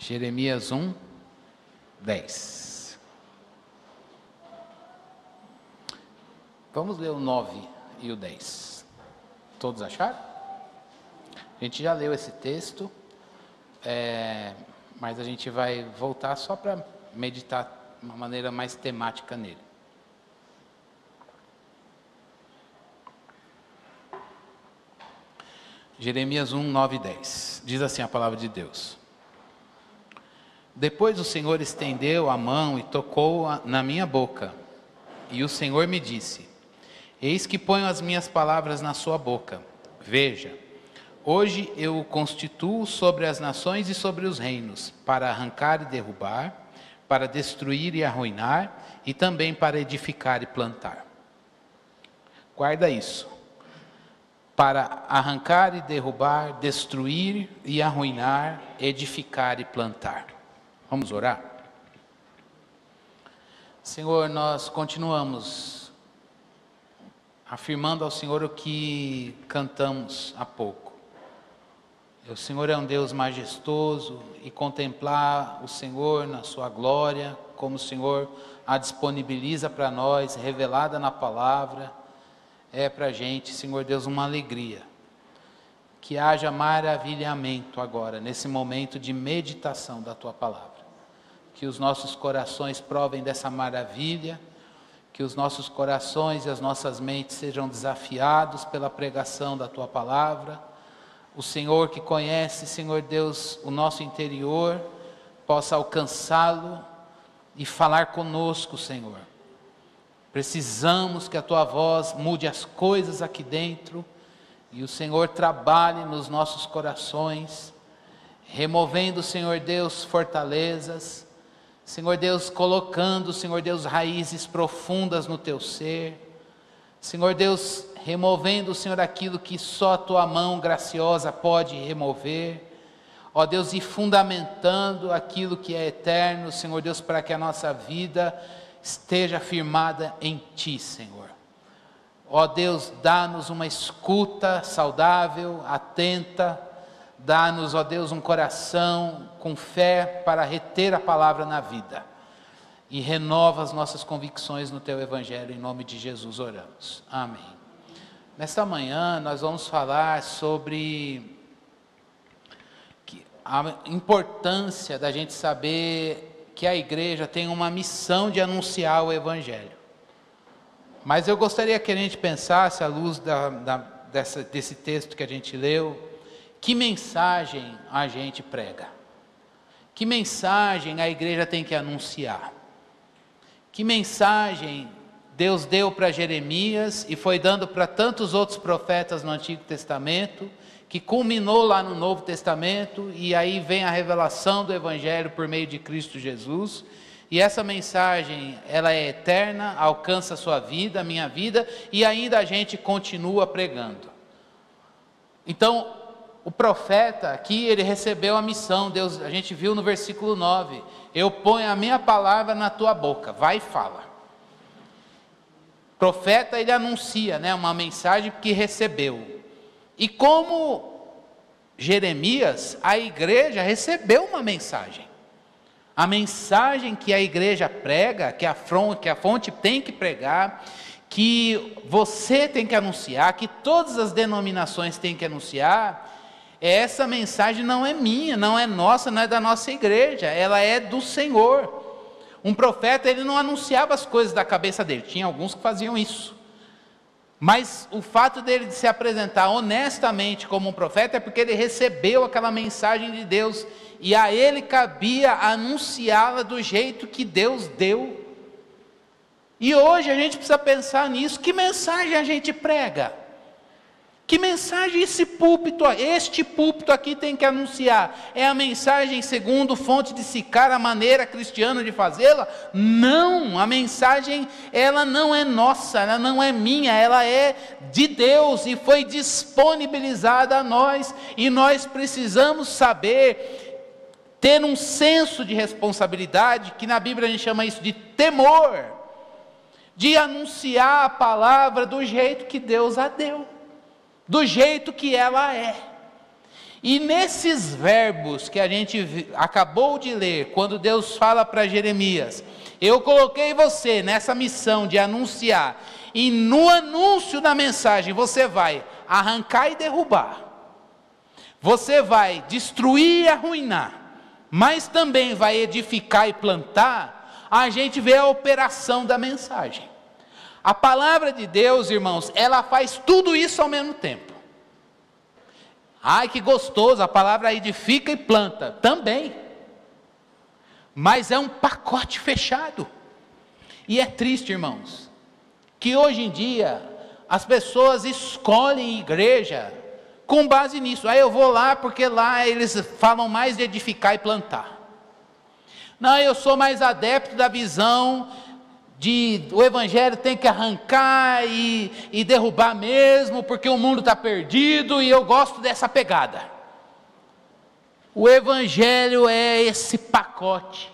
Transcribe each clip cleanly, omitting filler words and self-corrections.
Jeremias 1, 10. Vamos ler o 9 e o 10. Todos acharam? A gente já leu esse texto, mas a gente vai voltar só para meditar de uma maneira mais temática nele. Jeremias 1, 9 e 10. Diz assim a palavra de Deus. Depois o Senhor estendeu a mão e tocou na minha boca. E o Senhor me disse: eis que ponho as minhas palavras na sua boca. Veja, hoje eu o constituo sobre as nações e sobre os reinos, para arrancar e derrubar, para destruir e arruinar, e também para edificar e plantar. Guarda isso. Para arrancar e derrubar, destruir e arruinar, edificar e plantar. Vamos orar? Senhor, nós continuamos afirmando ao Senhor o que cantamos há pouco. O Senhor é um Deus majestoso, e contemplar o Senhor na sua glória, como o Senhor a disponibiliza para nós, revelada na palavra, é para a gente, Senhor Deus, uma alegria. Que haja maravilhamento agora, nesse momento de meditação da Tua palavra. Que os nossos corações provem dessa maravilha, que os nossos corações e as nossas mentes sejam desafiados pela pregação da Tua palavra. O Senhor que conhece, Senhor Deus, o nosso interior, possa alcançá-lo e falar conosco, Senhor. Precisamos que a Tua voz mude as coisas aqui dentro, e o Senhor trabalhe nos nossos corações, removendo, Senhor Deus, fortalezas, Senhor Deus, colocando, Senhor Deus, raízes profundas no Teu ser, Senhor Deus, removendo, Senhor, aquilo que só a Tua mão graciosa pode remover, ó Deus, e fundamentando aquilo que é eterno, Senhor Deus, para que a nossa vida esteja firmada em Ti, Senhor. Ó Deus, dá-nos uma escuta saudável, atenta, dá-nos, ó Deus, um coração com fé para reter a palavra na vida, e renova as nossas convicções no Teu Evangelho, em nome de Jesus oramos, amém. Nesta manhã nós vamos falar sobre a importância da gente saber que a igreja tem uma missão de anunciar o Evangelho. Mas eu gostaria que a gente pensasse, à luz desse texto que a gente leu, que mensagem a gente prega? Que mensagem a igreja tem que anunciar? Que mensagem Deus deu para Jeremias e foi dando para tantos outros profetas no Antigo Testamento, que culminou lá no Novo Testamento, e aí vem a revelação do Evangelho por meio de Cristo Jesus, e essa mensagem, ela é eterna, alcança a sua vida, a minha vida, e ainda a gente continua pregando. Então, o profeta aqui, ele recebeu a missão, Deus, a gente viu no versículo 9, eu ponho a minha palavra na tua boca, vai e fala. O profeta, ele anuncia, uma mensagem que recebeu. E como Jeremias, a igreja recebeu uma mensagem. A mensagem que a igreja prega, que a fonte tem que pregar, que você tem que anunciar, que todas as denominações têm que anunciar, essa mensagem não é minha, não é nossa, não é da nossa igreja, ela é do Senhor. Um profeta, ele não anunciava as coisas da cabeça dele, tinha alguns que faziam isso. Mas o fato dele de se apresentar honestamente como um profeta é porque ele recebeu aquela mensagem de Deus, e a ele cabia anunciá-la do jeito que Deus deu. E hoje a gente precisa pensar nisso, que mensagem a gente prega? Que mensagem este púlpito aqui tem que anunciar? É a mensagem segundo fonte de Sicar, a maneira cristiana de fazê-la? Não, a mensagem, ela não é nossa, ela não é minha, ela é de Deus e foi disponibilizada a nós, e nós precisamos saber, ter um senso de responsabilidade, que na Bíblia a gente chama isso de temor, de anunciar a palavra do jeito que Deus a deu, do jeito que ela é. E nesses verbos que a gente acabou de ler, quando Deus fala para Jeremias, eu coloquei você nessa missão de anunciar, e no anúncio da mensagem você vai arrancar e derrubar, você vai destruir e arruinar, mas também vai edificar e plantar. A gente vê a operação da mensagem. A palavra de Deus, irmãos, ela faz tudo isso ao mesmo tempo. Ai, que gostoso, a palavra edifica e planta, também. Mas é um pacote fechado. E é triste, irmãos, que hoje em dia as pessoas escolhem igreja com base nisso. Aí eu vou lá porque lá eles falam mais de edificar e plantar. Não, eu sou mais adepto da visão de o evangelho tem que arrancar e derrubar mesmo, porque o mundo está perdido, e eu gosto dessa pegada. O evangelho é esse pacote,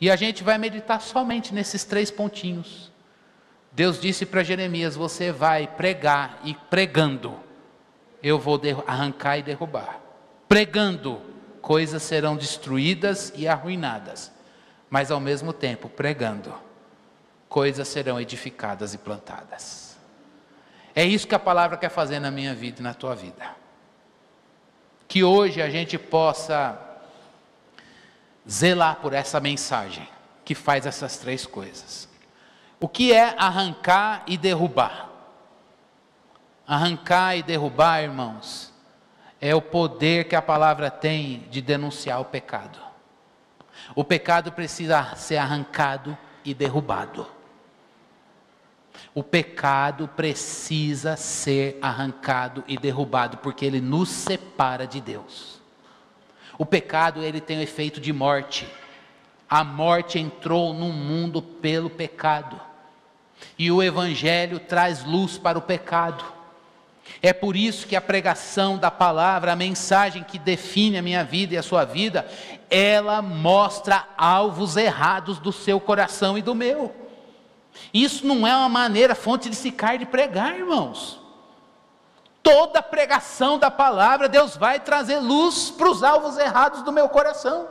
e a gente vai meditar somente nesses 3 pontinhos. Deus disse para Jeremias: você vai pregar, e pregando eu vou arrancar e derrubar. Pregando, coisas serão destruídas e arruinadas, mas ao mesmo tempo pregando, coisas serão edificadas e plantadas. É isso que a palavra quer fazer na minha vida e na tua vida. Que hoje a gente possa zelar por essa mensagem que faz essas 3 coisas. O que é arrancar e derrubar? Arrancar e derrubar, irmãos, é o poder que a palavra tem de denunciar o pecado. O pecado precisa ser arrancado e derrubado. O pecado precisa ser arrancado e derrubado, porque ele nos separa de Deus. O pecado, ele tem o efeito de morte. A morte entrou no mundo pelo pecado, e o evangelho traz luz para o pecado. É por isso que a pregação da palavra, a mensagem que define a minha vida e a sua vida, ela mostra alvos errados do seu coração e do meu. Isso não é uma maneira, fonte de sicar de pregar, irmãos. Toda pregação da palavra, Deus vai trazer luz para os alvos errados do meu coração.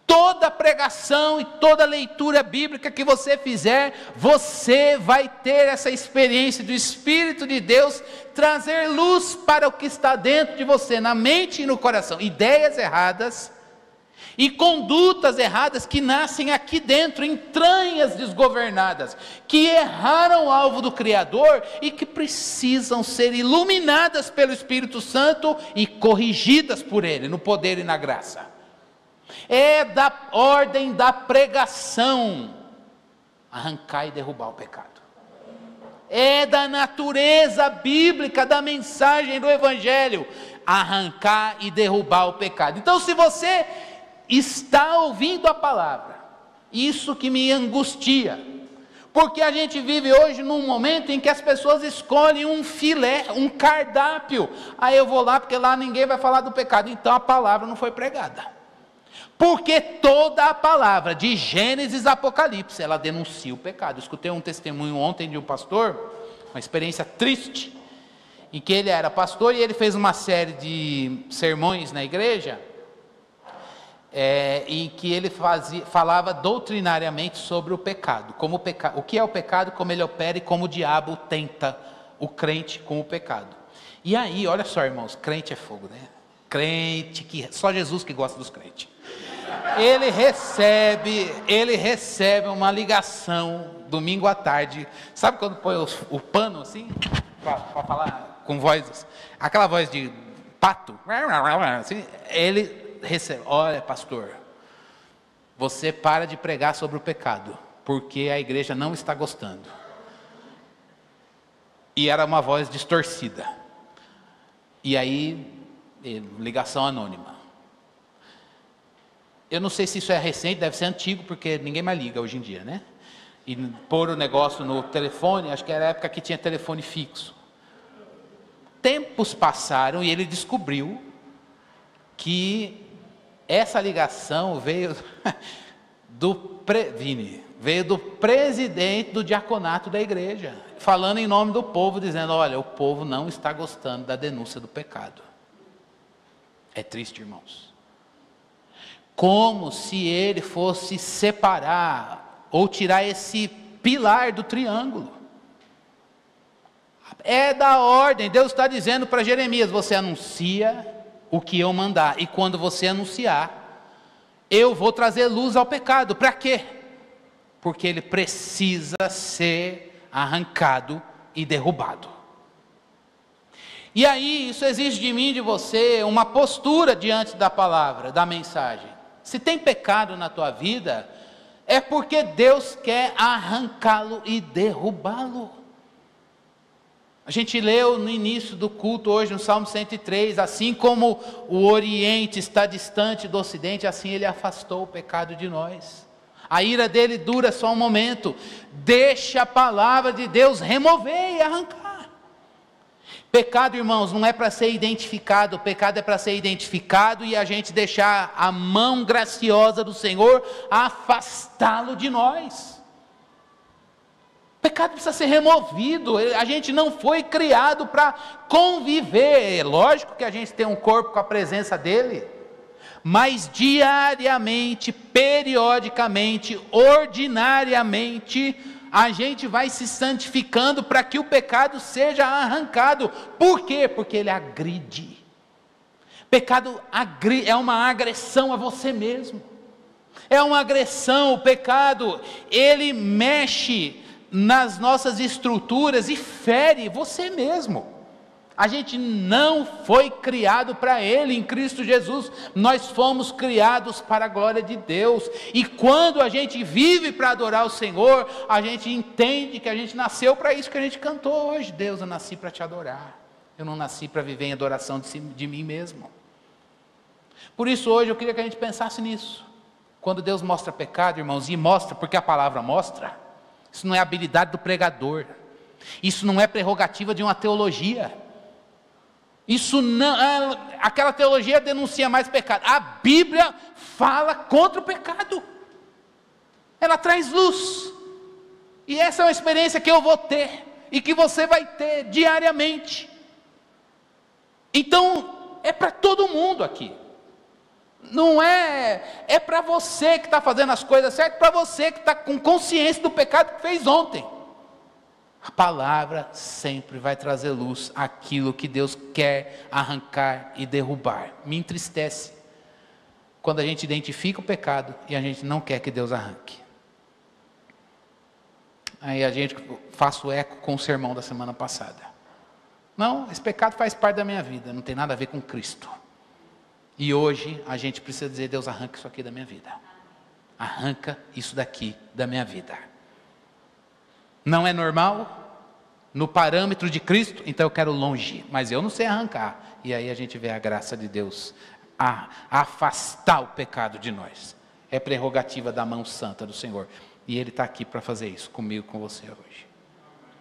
Toda pregação e toda leitura bíblica que você fizer, você vai ter essa experiência do Espírito de Deus trazer luz para o que está dentro de você, na mente e no coração. Ideias erradas e condutas erradas que nascem aqui dentro, entranhas desgovernadas, que erraram o alvo do Criador e que precisam ser iluminadas pelo Espírito Santo e corrigidas por Ele, no poder e na graça. É da ordem da pregação arrancar e derrubar o pecado. É da natureza bíblica da mensagem do Evangelho arrancar e derrubar o pecado. Então, se você está ouvindo a palavra, isso que me angustia, porque a gente vive hoje num momento em que as pessoas escolhem um filé, um cardápio. Aí eu vou lá porque lá ninguém vai falar do pecado. Então a palavra não foi pregada. Porque toda a palavra, de Gênesis a Apocalipse, ela denuncia o pecado. Eu escutei um testemunho ontem de um pastor, uma experiência triste, em que ele era pastor e ele fez uma série de sermões na igreja, em que ele falava doutrinariamente sobre o pecado, o que é o pecado, como ele opera e como o diabo tenta o crente com o pecado. E aí, olha só, irmãos, crente é fogo, né? Crente, que só Jesus que gosta dos crentes. Ele recebe uma ligação domingo à tarde. Sabe quando põe o pano assim, para falar com voz, aquela voz de pato, assim, ele recebe: olha, pastor, você para de pregar sobre o pecado, porque a igreja não está gostando. E era uma voz distorcida. E aí, ligação anônima. Eu não sei se isso é recente, deve ser antigo, porque ninguém mais liga hoje em dia, né? E pôr o negócio no telefone, acho que era a época que tinha telefone fixo. Tempos passaram e ele descobriu que essa ligação veio do presidente do diaconato da igreja, falando em nome do povo, dizendo: olha, o povo não está gostando da denúncia do pecado. É triste, irmãos. Como se ele fosse separar ou tirar esse pilar do triângulo. É da ordem. Deus está dizendo para Jeremias: você anuncia o que eu mandar, e quando você anunciar, eu vou trazer luz ao pecado. Para quê? Porque ele precisa ser arrancado e derrubado. E aí, isso exige de mim e de você uma postura diante da palavra, da mensagem. Se tem pecado na tua vida, é porque Deus quer arrancá-lo e derrubá-lo. A gente leu no início do culto hoje, no Salmo 103, assim como o Oriente está distante do Ocidente, assim ele afastou o pecado de nós. A ira dele dura só um momento. Deixa a palavra de Deus remover e arrancar. Pecado, irmãos, não é para ser identificado. O pecado é para ser identificado e a gente deixar a mão graciosa do Senhor afastá-lo de nós. O pecado precisa ser removido. A gente não foi criado para conviver. É lógico que a gente tem um corpo com a presença dele, mas diariamente, periodicamente, ordinariamente, a gente vai se santificando para que o pecado seja arrancado. Por quê? Porque ele agride. Pecado é uma agressão a você mesmo. É uma agressão. O pecado, ele mexe nas nossas estruturas e fere você mesmo. A gente não foi criado para ele. Em Cristo Jesus nós fomos criados para a glória de Deus, e quando a gente vive para adorar o Senhor, a gente entende que a gente nasceu para isso que a gente cantou hoje: Deus, eu nasci para te adorar, eu não nasci para viver em adoração de mim mesmo. Por isso hoje eu queria que a gente pensasse nisso. Quando Deus mostra pecado, irmãos, e mostra porque a palavra mostra, isso não é habilidade do pregador, isso não é prerrogativa de uma teologia. Isso não, aquela teologia denuncia mais pecado. A Bíblia fala contra o pecado. Ela traz luz. E essa é uma experiência que eu vou ter e que você vai ter diariamente. Então, é para todo mundo aqui. Não é para você que está fazendo as coisas certas, para você que está com consciência do pecado que fez ontem. A palavra sempre vai trazer luz àquilo que Deus quer arrancar e derrubar. Me entristece quando a gente identifica o pecado e a gente não quer que Deus arranque. Aí a gente faz o eco com o sermão da semana passada. Não, esse pecado faz parte da minha vida, não tem nada a ver com Cristo. E hoje a gente precisa dizer: Deus, arranca isso aqui da minha vida. Arranca isso daqui da minha vida. Não é normal, no parâmetro de Cristo, então eu quero longe, mas eu não sei arrancar. E aí a gente vê a graça de Deus a afastar o pecado de nós. É prerrogativa da mão santa do Senhor, e Ele está aqui para fazer isso comigo, com você hoje.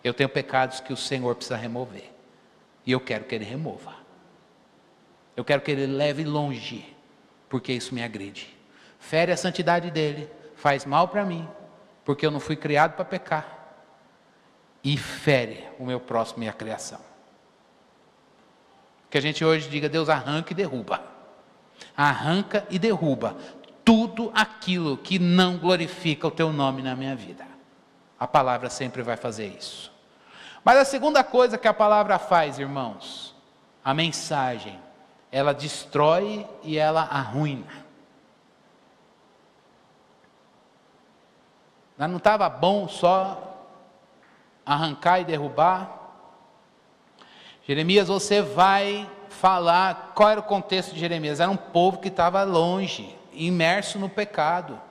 Eu tenho pecados que o Senhor precisa remover, e eu quero que Ele remova. Eu quero que Ele leve longe, porque isso me agride, fere a santidade dEle, faz mal para mim, porque eu não fui criado para pecar, e fere o meu próximo e a criação. Que a gente hoje diga: Deus, arranca e derruba. Arranca e derruba tudo aquilo que não glorifica o teu nome na minha vida. A palavra sempre vai fazer isso. Mas a segunda coisa que a palavra faz, irmãos, a mensagem, ela destrói e ela arruina. Não estava bom só arrancar e derrubar? Jeremias, você vai falar qual era o contexto de Jeremias. Era um povo que estava longe, imerso no pecado,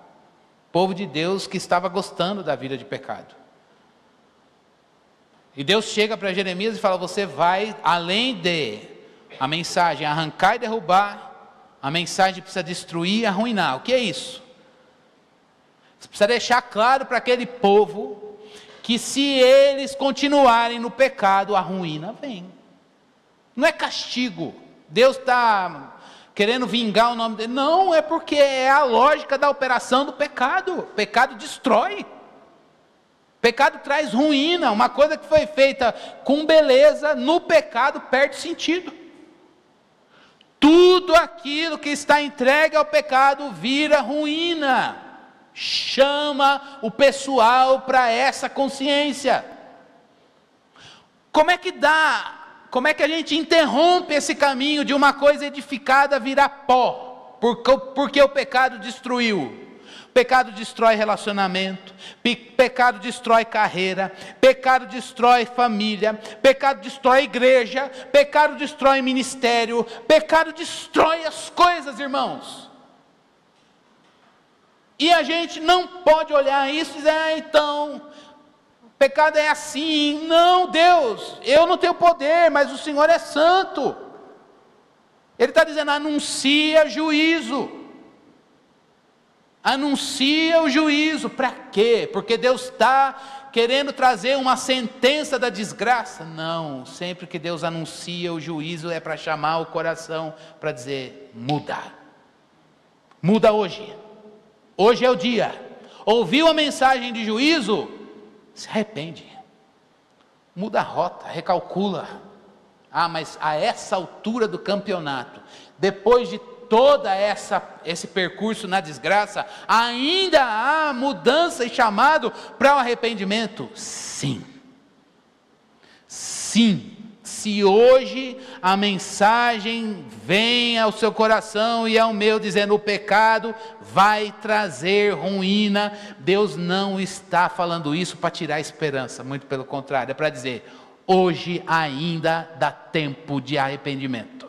povo de Deus que estava gostando da vida de pecado. E Deus chega para Jeremias e fala: você vai, além de a mensagem arrancar e derrubar, a mensagem precisa destruir e arruinar. O que é isso? Você precisa deixar claro para aquele povo que se eles continuarem no pecado, a ruína vem. Não é castigo, Deus está querendo vingar o nome dele. Não, é porque é a lógica da operação do pecado. O pecado destrói. O pecado traz ruína. Uma coisa que foi feita com beleza, no pecado perde sentido. tudo aquilo que está entregue ao pecado vira ruína. Chama o pessoal para essa consciência. Como é que a gente interrompe esse caminho de uma coisa edificada virar pó? Porque o pecado destruiu. Pecado destrói relacionamento, pecado destrói carreira, pecado destrói família, pecado destrói igreja, pecado destrói ministério, pecado destrói as coisas, irmãos. E a gente não pode olhar isso e dizer, então, pecado é assim. Não, Deus, eu não tenho poder, mas o Senhor é santo. Ele está dizendo, anuncia juízo. Anuncia o juízo. Para quê? Porque Deus está querendo trazer uma sentença da desgraça? Não, sempre que Deus anuncia o juízo é para chamar o coração, para dizer, muda. Muda hoje. Hoje é o dia. Ouviu a mensagem de juízo? Se arrepende. Muda a rota, recalcula. Mas a essa altura do campeonato, depois de toda esse percurso na desgraça, ainda há mudança e chamado para o arrependimento? Sim. Sim. Se hoje a mensagem vem ao seu coração e ao meu, dizendo o pecado vai trazer ruína, Deus não está falando isso para tirar a esperança, muito pelo contrário, é para dizer, hoje ainda dá tempo de arrependimento.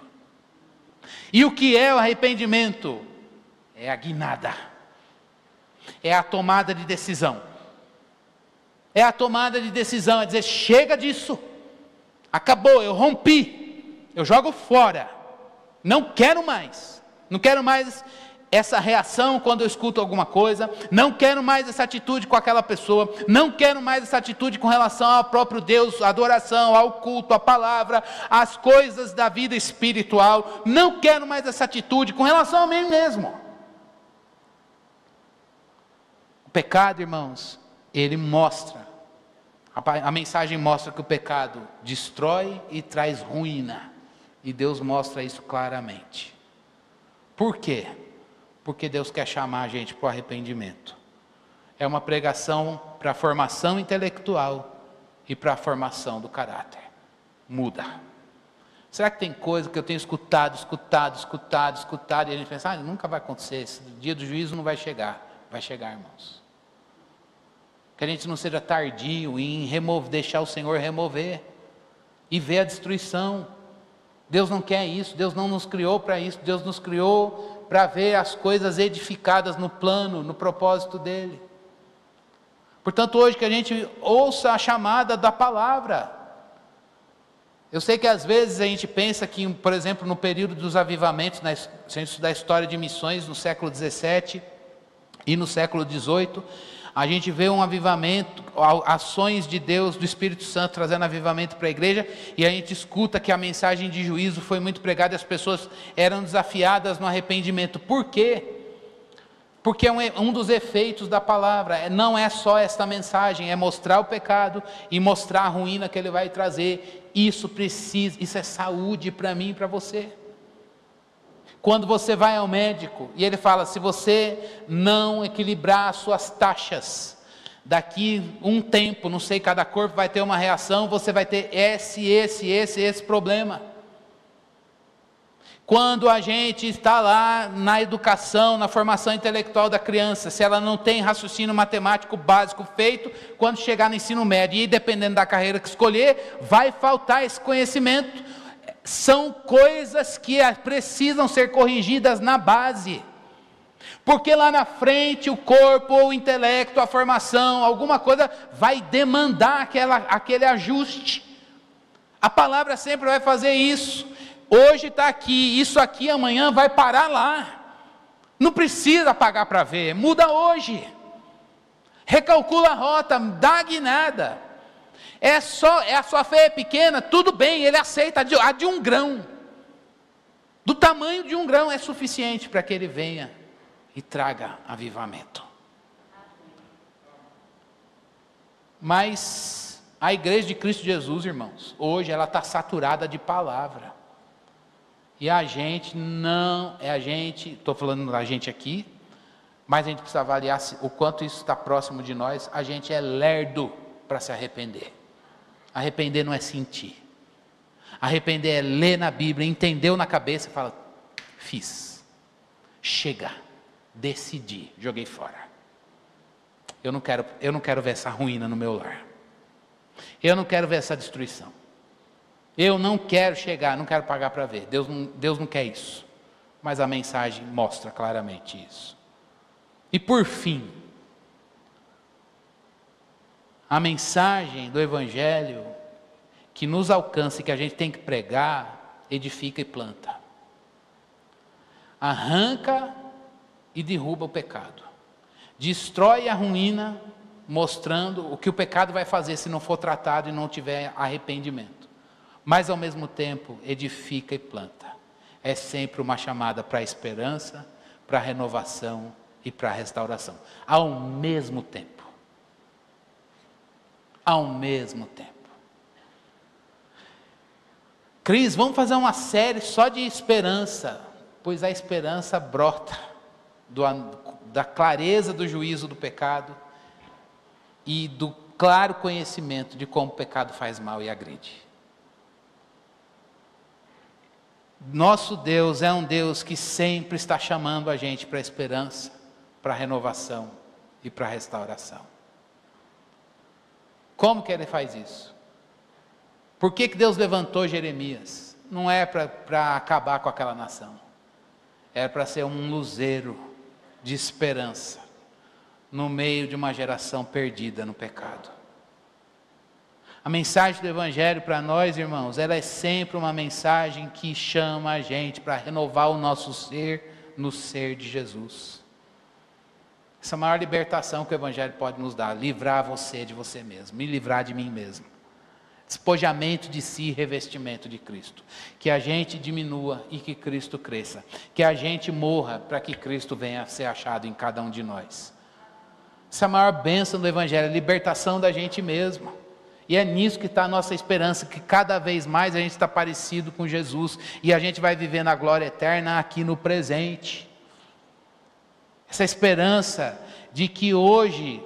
E o que é o arrependimento? É a guinada, é a tomada de decisão, é dizer, chega disso, acabou, eu rompi, eu jogo fora, não quero mais essa reação quando eu escuto alguma coisa, não quero mais essa atitude com aquela pessoa, não quero mais essa atitude com relação ao próprio Deus, a adoração, ao culto, à palavra, às coisas da vida espiritual, não quero mais essa atitude com relação a mim mesmo. O pecado, irmãos, ele mostra, a mensagem mostra que o pecado destrói e traz ruína, e Deus mostra isso claramente. Por quê? Porque Deus quer chamar a gente para o arrependimento. É uma pregação para a formação intelectual e para a formação do caráter. Muda. Será que tem coisa que eu tenho escutado, e a gente pensa, nunca vai acontecer, esse dia do juízo não vai chegar. Vai chegar, irmãos. Que a gente não seja tardio em deixar o Senhor remover e ver a destruição. Deus não quer isso, Deus não nos criou para isso, Deus nos criou para ver as coisas edificadas no plano, no propósito dEle. Portanto, hoje que a gente ouça a chamada da palavra. Eu sei que às vezes a gente pensa que, por exemplo, no período dos avivamentos, se a gente estudar a história de missões no século 17 e no século 18, a gente vê um avivamento, ações de Deus, do Espírito Santo trazendo avivamento para a igreja, e a gente escuta que a mensagem de juízo foi muito pregada e as pessoas eram desafiadas no arrependimento. Por quê? Porque é um dos efeitos da palavra, não é só esta mensagem, é mostrar o pecado e mostrar a ruína que ele vai trazer. Isso é saúde para mim e para você. Quando você vai ao médico e ele fala, se você não equilibrar as suas taxas, daqui um tempo, não sei, cada corpo vai ter uma reação, você vai ter esse problema. Quando a gente está lá na educação, na formação intelectual da criança, se ela não tem raciocínio matemático básico feito, quando chegar no ensino médio, e dependendo da carreira que escolher, vai faltar esse conhecimento. São coisas que precisam ser corrigidas na base, porque lá na frente o corpo, ou o intelecto, a formação, alguma coisa vai demandar aquele ajuste. A palavra sempre vai fazer isso. Hoje está aqui, isso aqui amanhã vai parar lá. Não precisa pagar para ver, muda hoje. Recalcula a rota, dá a guinada. A sua fé é pequena, tudo bem, ele aceita a de um grão. Do tamanho de um grão é suficiente para que ele venha e traga avivamento. Mas a igreja de Cristo Jesus, irmãos, hoje ela está saturada de palavra. E a gente não, estou falando da gente aqui, mas a gente precisa avaliar o quanto isso está próximo de nós. A gente é lerdo para se arrepender. Arrepender não é sentir. Arrepender é ler na Bíblia, entendeu na cabeça e fala, fiz, chega, decidi, joguei fora. Eu não quero ver essa ruína no meu lar. Eu não quero ver essa destruição. Eu não quero chegar, não quero pagar para ver. Deus não quer isso. Mas a mensagem mostra claramente isso. E por fim, a mensagem do Evangelho que nos alcança e que a gente tem que pregar, edifica e planta. Arranca e derruba o pecado. Destrói a ruína, mostrando o que o pecado vai fazer se não for tratado e não tiver arrependimento. Mas ao mesmo tempo, edifica e planta. É sempre uma chamada para a esperança, para a renovação e para a restauração. Ao mesmo tempo. Ao mesmo tempo. Cris, vamos fazer uma série só de esperança, pois a esperança brota da clareza do juízo do pecado e do claro conhecimento de como o pecado faz mal e agride. Nosso Deus é um Deus que sempre está chamando a gente para a esperança, para a renovação e para a restauração. Como que Ele faz isso? Por que Deus levantou Jeremias? Não é para acabar com aquela nação. É para ser um luzeiro de esperança no meio de uma geração perdida no pecado. A mensagem do Evangelho para nós, irmãos, ela é sempre uma mensagem que chama a gente para renovar o nosso ser no ser de Jesus. Essa é a maior libertação que o Evangelho pode nos dar, livrar você de você mesmo, me livrar de mim mesmo. Despojamento de si, revestimento de Cristo. Que a gente diminua e que Cristo cresça. Que a gente morra para que Cristo venha a ser achado em cada um de nós. Essa é a maior bênção do Evangelho, a libertação da gente mesmo. E é nisso que está a nossa esperança, que cada vez mais a gente está parecido com Jesus. E a gente vai viver na glória eterna aqui no presente. Essa esperança de que hoje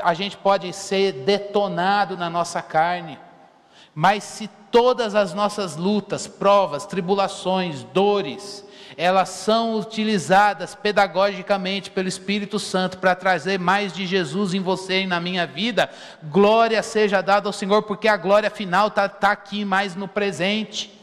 a gente pode ser detonado na nossa carne, mas se todas as nossas lutas, provas, tribulações, dores, elas são utilizadas pedagogicamente pelo Espírito Santo para trazer mais de Jesus em você e na minha vida, glória seja dada ao Senhor, porque a glória final está aqui mais no presente,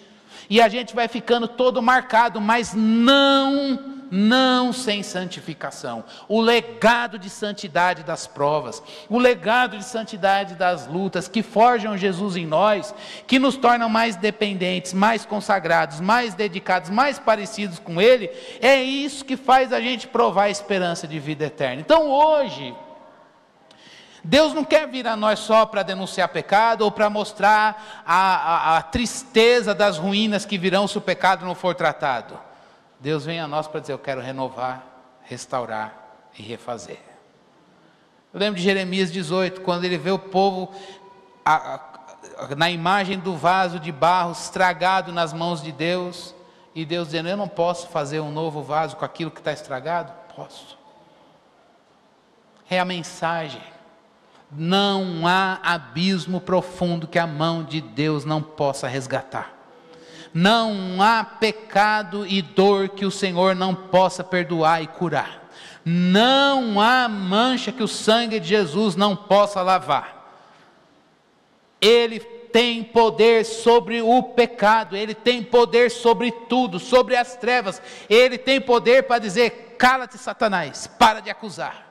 e a gente vai ficando todo marcado, mas não sem santificação. O legado de santidade das provas, o legado de santidade das lutas que forjam Jesus em nós, que nos tornam mais dependentes, mais consagrados, mais dedicados, mais parecidos com Ele, é isso que faz a gente provar a esperança de vida eterna. Então hoje, Deus não quer vir a nós só para denunciar pecado ou para mostrar a tristeza das ruínas que virão se o pecado não for tratado. Deus vem a nós para dizer, eu quero renovar, restaurar e refazer. Eu lembro de Jeremias 18, quando ele vê o povo na imagem do vaso de barro estragado nas mãos de Deus, e Deus dizendo, eu não posso fazer um novo vaso com aquilo que está estragado? Posso. É a mensagem. Não há abismo profundo que a mão de Deus não possa resgatar. Não há pecado e dor que o Senhor não possa perdoar e curar. Não há mancha que o sangue de Jesus não possa lavar. Ele tem poder sobre o pecado, Ele tem poder sobre tudo, sobre as trevas. Ele tem poder para dizer, cala-te Satanás, para de acusar.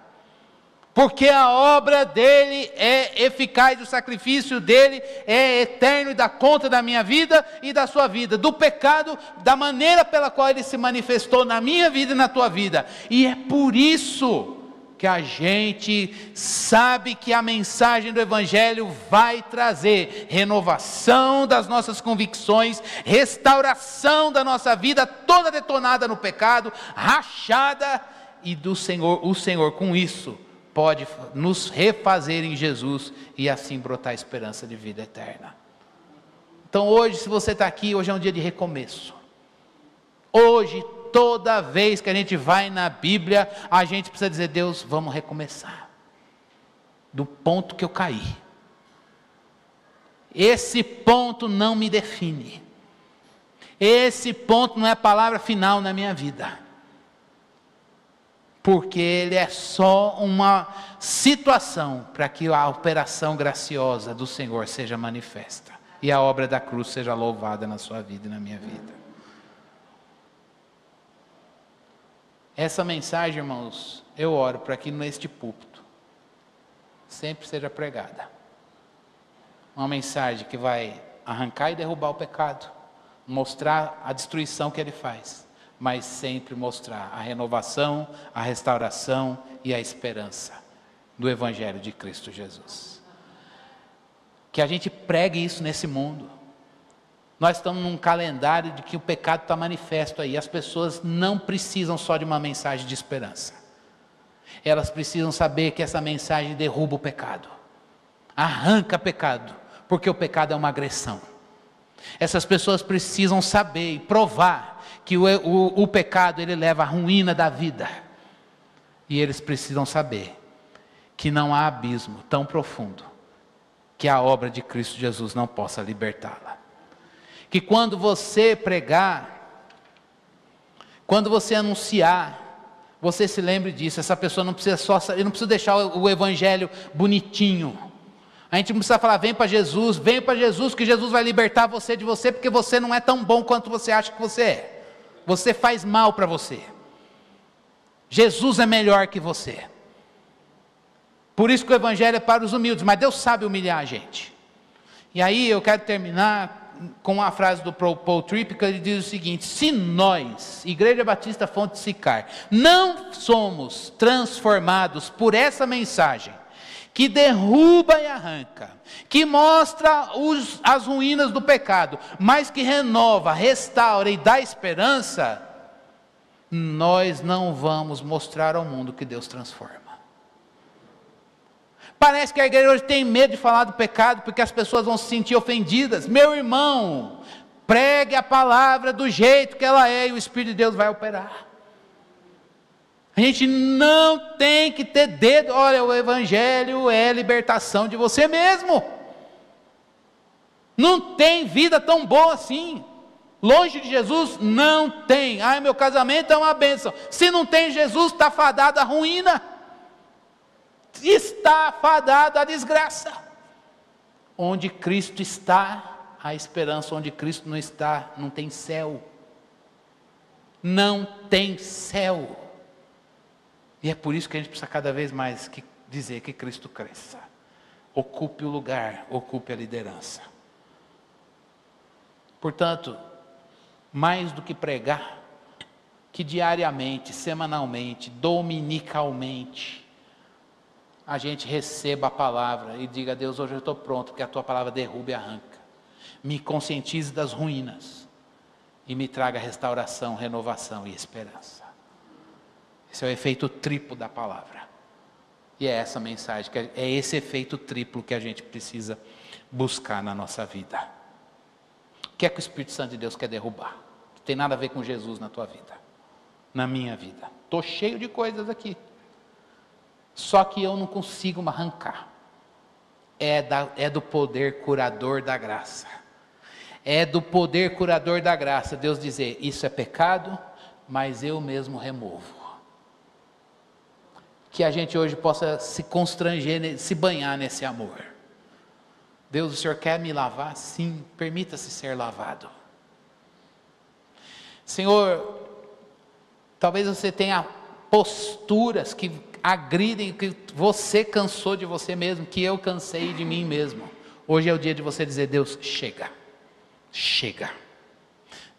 Porque a obra dele é eficaz, o sacrifício dele é eterno e dá conta da minha vida e da sua vida, do pecado, da maneira pela qual ele se manifestou na minha vida e na tua vida. E é por isso que a gente sabe que a mensagem do Evangelho vai trazer renovação das nossas convicções, restauração da nossa vida, toda detonada no pecado, rachada, e o Senhor com isso pode nos refazer em Jesus e assim brotar a esperança de vida eterna. Então hoje, se você está aqui, hoje é um dia de recomeço. Hoje, toda vez que a gente vai na Bíblia, a gente precisa dizer: Deus, vamos recomeçar do ponto que eu caí. Esse ponto não me define. Esse ponto não é a palavra final na minha vida. Porque ele é só uma situação para que a operação graciosa do Senhor seja manifesta. E a obra da cruz seja louvada na sua vida e na minha vida. Essa mensagem, irmãos, eu oro para que neste púlpito sempre seja pregada. Uma mensagem que vai arrancar e derrubar o pecado, mostrar a destruição que ele faz, mas sempre mostrar a renovação, a restauração e a esperança do Evangelho de Cristo Jesus. Que a gente pregue isso nesse mundo. Nós estamos num calendário de que o pecado está manifesto aí. As pessoas não precisam só de uma mensagem de esperança. Elas precisam saber que essa mensagem derruba o pecado, arranca pecado, porque o pecado é uma agressão. Essas pessoas precisam saber e provar que o pecado ele leva à ruína da vida. E eles precisam saber que não há abismo tão profundo que a obra de Cristo Jesus não possa libertá-la. Que quando você pregar, quando você anunciar, você se lembre disso. Essa pessoa não precisa não precisa deixar o evangelho bonitinho. A gente não precisa falar: vem para Jesus, que Jesus vai libertar você de você, porque você não é tão bom quanto você acha que você é. Você faz mal para você. Jesus é melhor que você. Por isso que o evangelho é para os humildes, mas Deus sabe humilhar a gente. E aí eu quero terminar com uma frase do Paul Tripp, que ele diz o seguinte: se nós, Igreja Batista Fonte de Sicar, não somos transformados por essa mensagem, que derruba e arranca, que mostra as ruínas do pecado, mas que renova, restaura e dá esperança, nós não vamos mostrar ao mundo que Deus transforma. Parece que a igreja hoje tem medo de falar do pecado, porque as pessoas vão se sentir ofendidas. Meu irmão, pregue a palavra do jeito que ela é, e o Espírito de Deus vai operar. A gente não tem que ter dedo. Olha, o evangelho é libertação de você mesmo. Não tem vida tão boa assim. Longe de Jesus, não tem. Ai, meu casamento é uma bênção. Se não tem Jesus, está fadado à ruína. Está fadado à desgraça. Onde Cristo está, há esperança. Onde Cristo não está, não tem céu. Não tem céu. E é por isso que a gente precisa cada vez mais dizer que Cristo cresça. Ocupe o lugar, ocupe a liderança. Portanto, mais do que pregar, que diariamente, semanalmente, dominicalmente, a gente receba a palavra e diga: Deus, hoje eu estou pronto, porque a tua palavra derruba e arranca. Me conscientize das ruínas e me traga restauração, renovação e esperança. Esse é o efeito triplo da palavra. E é essa mensagem, é esse efeito triplo que a gente precisa buscar na nossa vida. O que é que o Espírito Santo de Deus quer derrubar? Não tem nada a ver com Jesus na tua vida, na minha vida. Estou cheio de coisas aqui. Só que eu não consigo me arrancar. É do poder curador da graça. É do poder curador da graça. Deus dizer: isso é pecado, mas eu mesmo removo. Que a gente hoje possa se constranger, se banhar nesse amor. Deus, o Senhor quer me lavar? Sim, permita-se ser lavado. Senhor, talvez você tenha posturas que agridem, que você cansou de você mesmo, que eu cansei de mim mesmo. Hoje é o dia de você dizer: Deus, chega, chega.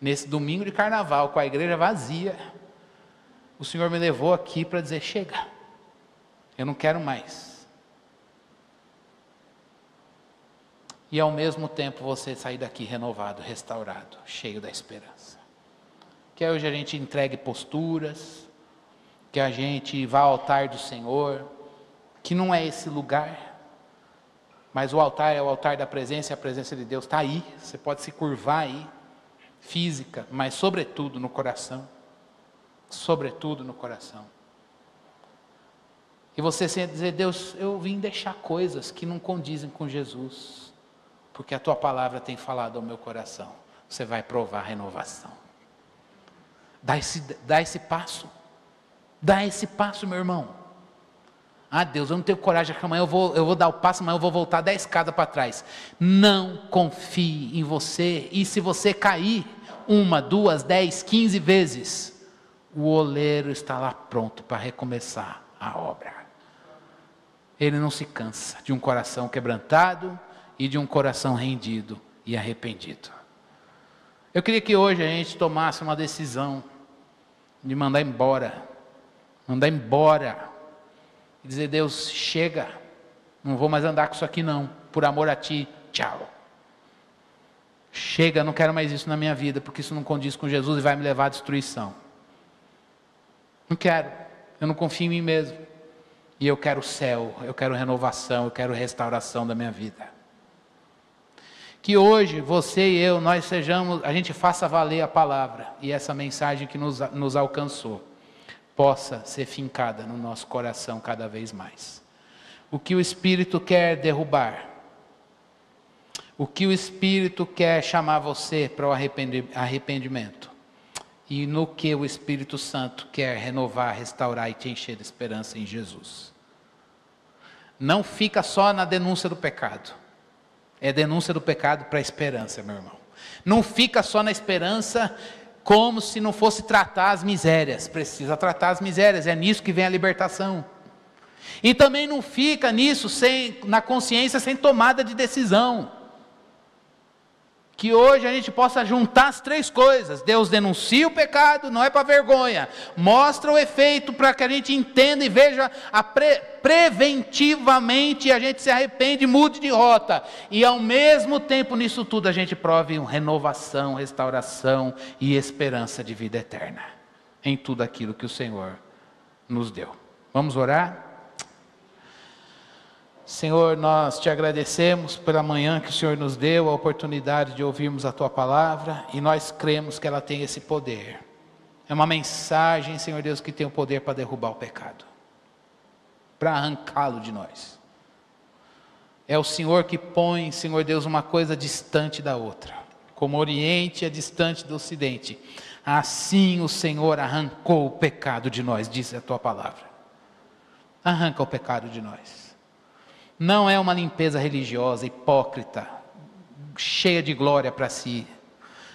Nesse domingo de carnaval, com a igreja vazia, o Senhor me levou aqui para dizer: chega. Eu não quero mais. E ao mesmo tempo você sair daqui renovado, restaurado, cheio da esperança. Que hoje a gente entregue posturas, que a gente vá ao altar do Senhor, que não é esse lugar, mas o altar é o altar da presença, e a presença de Deus está aí. Você pode se curvar aí, física, mas sobretudo no coração. Sobretudo no coração. E você sempre dizer: Deus, eu vim deixar coisas que não condizem com Jesus, porque a tua palavra tem falado ao meu coração. Você vai provar a renovação. Dá esse passo. Dá esse passo, meu irmão. Ah, Deus, eu não tenho coragem, que amanhã eu vou dar o passo, amanhã eu vou voltar 10 casas para trás. Não confie em você. E se você cair 1, 2, 10, 15 vezes, o oleiro está lá pronto para recomeçar a obra. Ele não se cansa de um coração quebrantado e de um coração rendido e arrependido. Eu queria que hoje a gente tomasse uma decisão de mandar embora. E dizer: Deus, chega, não vou mais andar com isso aqui não, por amor a ti, tchau. Chega, não quero mais isso na minha vida, porque isso não condiz com Jesus e vai me levar à destruição. Não quero, eu não confio em mim mesmo. E eu quero o céu, eu quero renovação, eu quero restauração da minha vida. Que hoje, você e eu, a gente faça valer a palavra, e essa mensagem que nos alcançou, possa ser fincada no nosso coração cada vez mais. O que o Espírito quer derrubar, o que o Espírito quer chamar você para o arrependimento, e no que o Espírito Santo quer renovar, restaurar e te encher de esperança em Jesus. Não fica só na denúncia do pecado. É denúncia do pecado para a esperança, meu irmão. Não fica só na esperança como se não fosse tratar as misérias. Precisa tratar as misérias, é nisso que vem a libertação. E também não fica nisso na consciência sem tomada de decisão. Que hoje a gente possa juntar as 3 coisas. Deus denuncia o pecado, não é para vergonha. Mostra o efeito para que a gente entenda e veja preventivamente, a gente se arrepende e mude de rota. E ao mesmo tempo nisso tudo a gente prove renovação, restauração e esperança de vida eterna. Em tudo aquilo que o Senhor nos deu. Vamos orar? Senhor, nós te agradecemos pela manhã que o Senhor nos deu, a oportunidade de ouvirmos a tua palavra, e nós cremos que ela tem esse poder. É uma mensagem, Senhor Deus, que tem o poder para derrubar o pecado, para arrancá-lo de nós. É o Senhor que põe, Senhor Deus, uma coisa distante da outra, como o Oriente é distante do Ocidente, assim o Senhor arrancou o pecado de nós, diz a tua palavra. Arranca o pecado de nós. Não é uma limpeza religiosa, hipócrita, cheia de glória para si.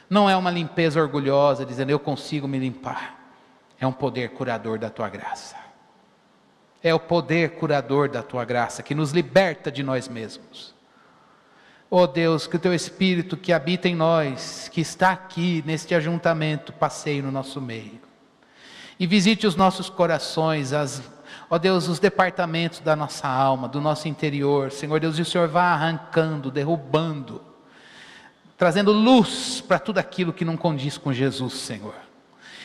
Não é uma limpeza orgulhosa, dizendo: eu consigo me limpar. É um poder curador da tua graça. É o poder curador da tua graça, que nos liberta de nós mesmos. Oh Deus, que o teu Espírito que habita em nós, que está aqui neste ajuntamento, passeie no nosso meio. E visite os nossos corações, ó Deus, os departamentos da nossa alma, do nosso interior. Senhor Deus, e o Senhor vá arrancando, derrubando, trazendo luz para tudo aquilo que não condiz com Jesus, Senhor.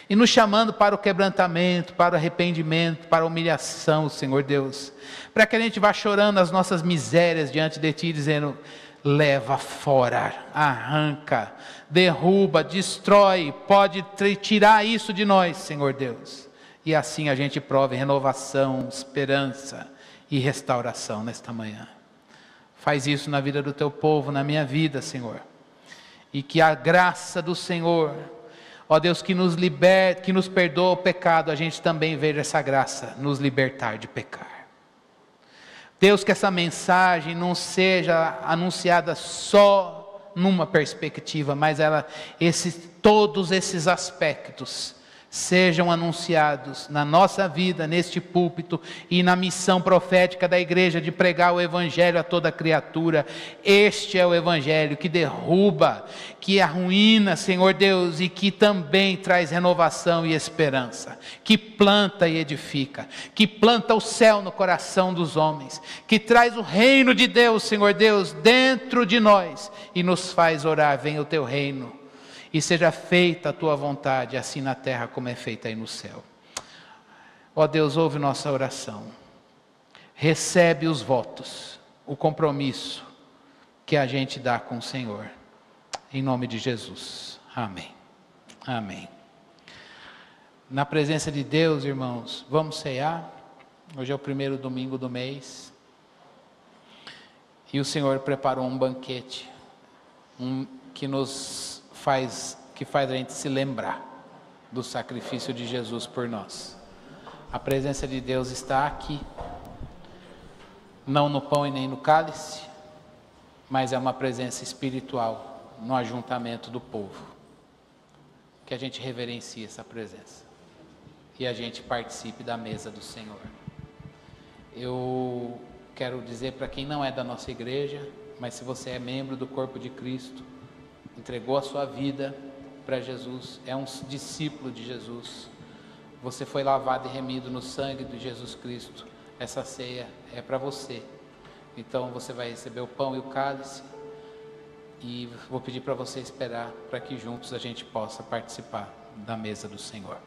E nos chamando para o quebrantamento, para o arrependimento, para a humilhação, Senhor Deus. Para que a gente vá chorando as nossas misérias diante de Ti, dizendo: leva fora, arranca, derruba, destrói, pode tirar isso de nós, Senhor Deus. E assim a gente prove renovação, esperança e restauração nesta manhã. Faz isso na vida do teu povo, na minha vida, Senhor. E que a graça do Senhor, ó Deus, que nos liberta, que nos perdoa o pecado, a gente também veja essa graça nos libertar de pecar. Deus, que essa mensagem não seja anunciada só numa perspectiva, mas todos esses aspectos sejam anunciados na nossa vida, neste púlpito e na missão profética da igreja de pregar o Evangelho a toda criatura. Este é o Evangelho que derruba, que arruína, Senhor Deus, e que também traz renovação e esperança, que planta e edifica, que planta o céu no coração dos homens, que traz o reino de Deus, Senhor Deus, dentro de nós e nos faz orar: venha o teu reino. E seja feita a tua vontade, assim na terra como é feita aí no céu. Ó Deus, ouve nossa oração. Recebe os votos, o compromisso que a gente dá com o Senhor. Em nome de Jesus. Amém. Amém. Na presença de Deus, irmãos, vamos ceiar. Hoje é o primeiro domingo do mês. E o Senhor preparou um banquete, que faz a gente se lembrar do sacrifício de Jesus por nós. A presença de Deus está aqui, não no pão e nem no cálice, mas é uma presença espiritual no ajuntamento do povo. Que a gente reverencie essa presença e a gente participe da mesa do Senhor. Eu quero dizer para quem não é da nossa igreja, mas se você é membro do corpo de Cristo, entregou a sua vida para Jesus, é um discípulo de Jesus, você foi lavado e remido no sangue de Jesus Cristo, essa ceia é para você. Então você vai receber o pão e o cálice, e vou pedir para você esperar, para que juntos a gente possa participar da mesa do Senhor.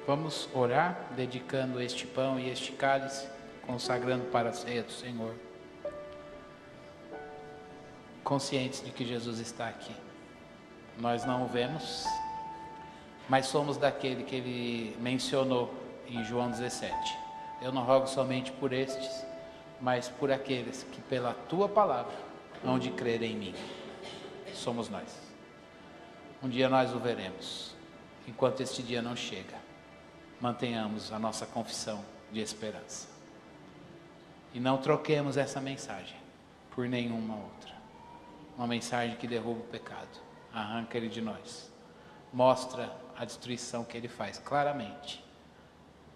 Vamos orar, dedicando este pão e este cálice, consagrando para a ceia do Senhor, conscientes de que Jesus está aqui. Nós não o vemos, mas somos daquele que ele mencionou em João 17. Eu não rogo somente por estes, mas por aqueles que pela tua palavra hão de crer em mim. Somos nós. Um dia nós o veremos. Enquanto este dia não chega, mantenhamos a nossa confissão de esperança. E não troquemos essa mensagem por nenhuma outra. Uma mensagem que derruba o pecado, arranca ele de nós, mostra a destruição que ele faz claramente,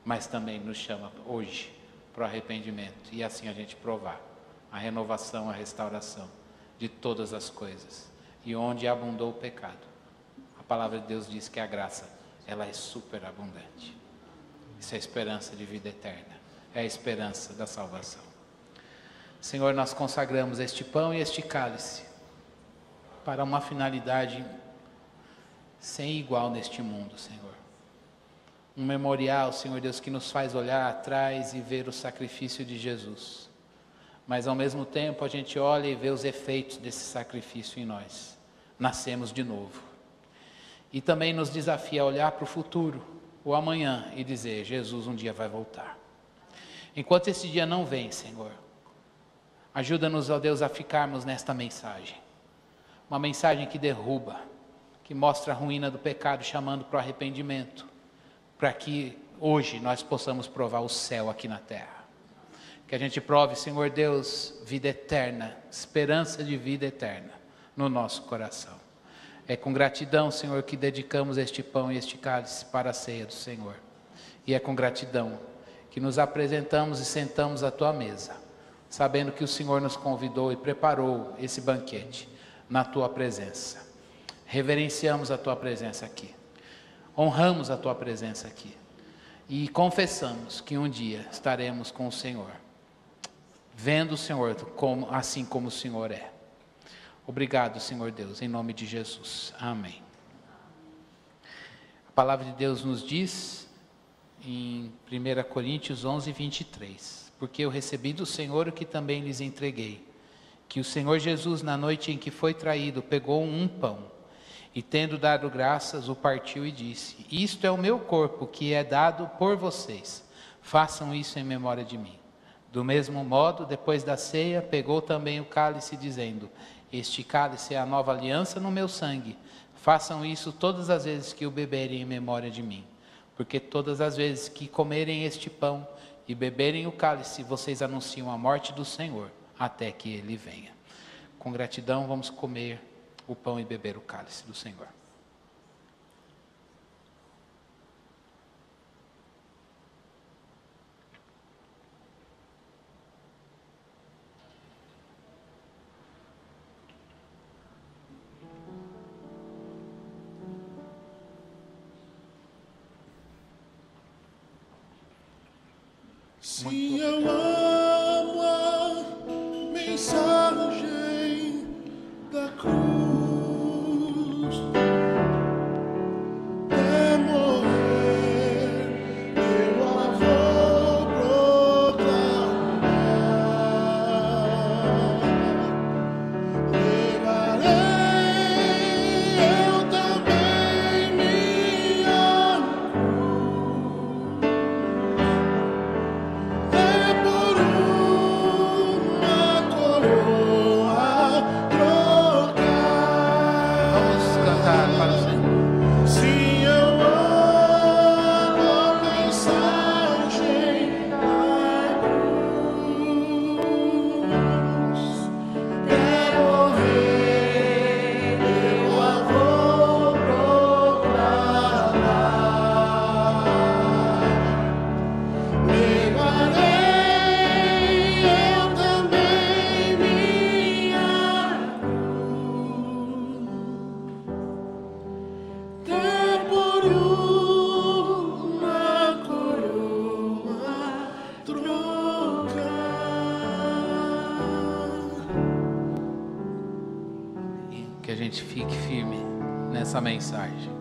mas também nos chama hoje para o arrependimento, e assim a gente provar a renovação, a restauração de todas as coisas. E onde abundou o pecado, a palavra de Deus diz que a graça, ela é superabundante. Isso é a esperança de vida eterna, é a esperança da salvação. Senhor, nós consagramos este pão e este cálice para uma finalidade sem igual neste mundo, Senhor. Um memorial, Senhor Deus, que nos faz olhar atrás e ver o sacrifício de Jesus. Mas ao mesmo tempo a gente olha e vê os efeitos desse sacrifício em nós. Nascemos de novo. E também nos desafia a olhar para o futuro, o amanhã, e dizer, Jesus um dia vai voltar. Enquanto esse dia não vem, Senhor, ajuda-nos, ó Deus, a ficarmos nesta mensagem. Uma mensagem que derruba, que mostra a ruína do pecado, chamando para o arrependimento, para que hoje nós possamos provar o céu aqui na terra. Que a gente prove, Senhor Deus, vida eterna, esperança de vida eterna no nosso coração. É com gratidão, Senhor, que dedicamos este pão e este cálice para a ceia do Senhor. E é com gratidão que nos apresentamos e sentamos à tua mesa, sabendo que o Senhor nos convidou e preparou esse banquete na tua presença. Reverenciamos a tua presença aqui, honramos a tua presença aqui e confessamos que um dia estaremos com o Senhor, vendo o Senhor assim como o Senhor é. Obrigado, Senhor Deus, em nome de Jesus. Amém. A palavra de Deus nos diz em 1 Coríntios 11, 23, porque eu recebi do Senhor o que também lhes entreguei, que o Senhor Jesus, na noite em que foi traído, pegou um pão, e tendo dado graças, o partiu e disse, isto é o meu corpo que é dado por vocês, façam isso em memória de mim. Do mesmo modo, depois da ceia, pegou também o cálice, dizendo, este cálice é a nova aliança no meu sangue, façam isso todas as vezes que o beberem em memória de mim, porque todas as vezes que comerem este pão e beberem o cálice, vocês anunciam a morte do Senhor, até que Ele venha. Com gratidão vamos comer o pão e beber o cálice do Senhor. Se eu amo a mensagem da cruz, até morrer eu a vou proclamar. Levarei eu também minha Que a gente fique firme nessa mensagem.